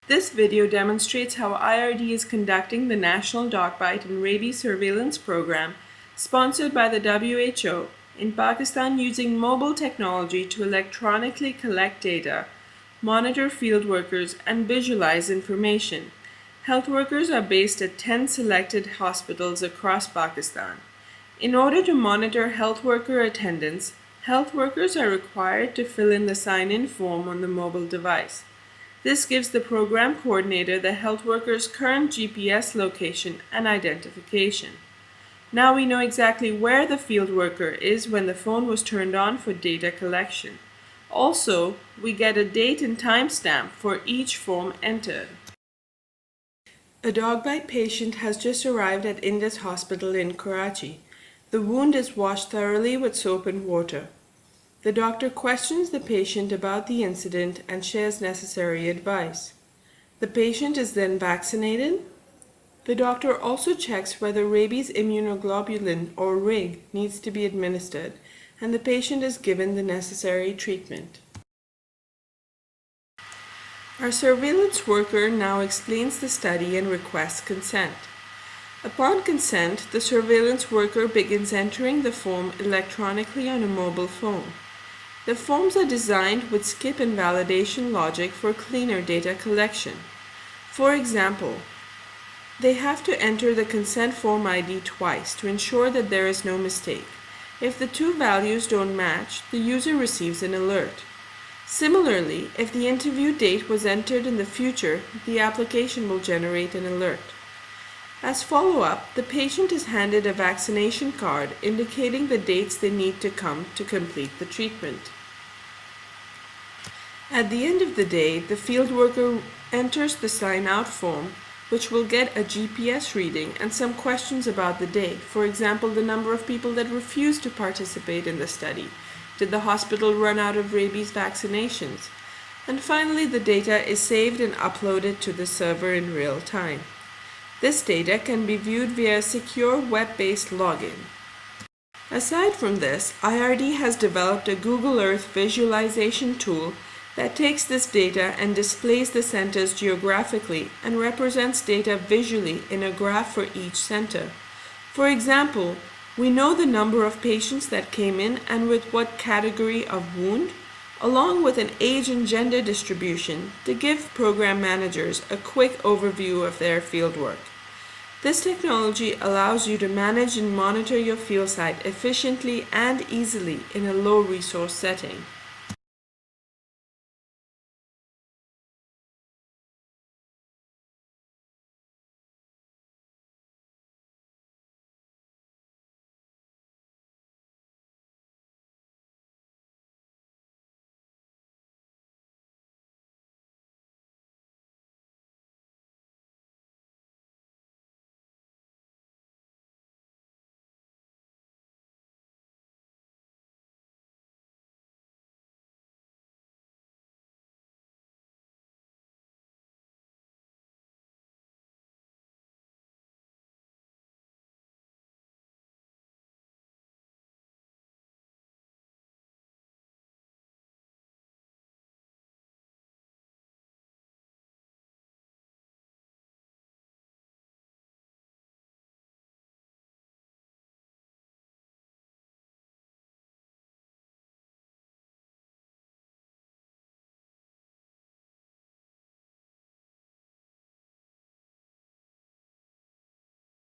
This video demonstrates how IRD is conducting the National Dog Bite and Rabies Surveillance Program, sponsored by the WHO, in Pakistan using mobile technology to electronically collect data, monitor field workers, and visualize information. Health workers are based at 10 selected hospitals across Pakistan. In order to monitor health worker attendance, health workers are required to fill in the sign-in form on the mobile device. This gives the program coordinator the health worker's current GPS location and identification. Now we know exactly where the field worker is when the phone was turned on for data collection. Also, we get a date and time stamp for each form entered. A dog bite patient has just arrived at Indus Hospital in Karachi. The wound is washed thoroughly with soap and water. The doctor questions the patient about the incident and shares necessary advice. The patient is then vaccinated. The doctor also checks whether rabies immunoglobulin or RIG needs to be administered, and the patient is given the necessary treatment. Our surveillance worker now explains the study and requests consent. Upon consent, the surveillance worker begins entering the form electronically on a mobile phone. The forms are designed with skip and validation logic for cleaner data collection. For example, they have to enter the consent form ID twice to ensure that there is no mistake. If the two values don't match, the user receives an alert. Similarly, if the interview date was entered in the future, the application will generate an alert. As follow-up, the patient is handed a vaccination card indicating the dates they need to come to complete the treatment. At the end of the day, the field worker enters the sign-out form, which will get a GPS reading and some questions about the day. For example, the number of people that refused to participate in the study. Did the hospital run out of rabies vaccinations? And finally, the data is saved and uploaded to the server in real time. This data can be viewed via a secure web-based login. Aside from this, IRD has developed a Google Earth visualization tool that takes this data and displays the centers geographically and represents data visually in a graph for each center. For example, we know the number of patients that came in and with what category of wound, along with an age and gender distribution to give program managers a quick overview of their fieldwork. This technology allows you to manage and monitor your field site efficiently and easily in a low-resource setting.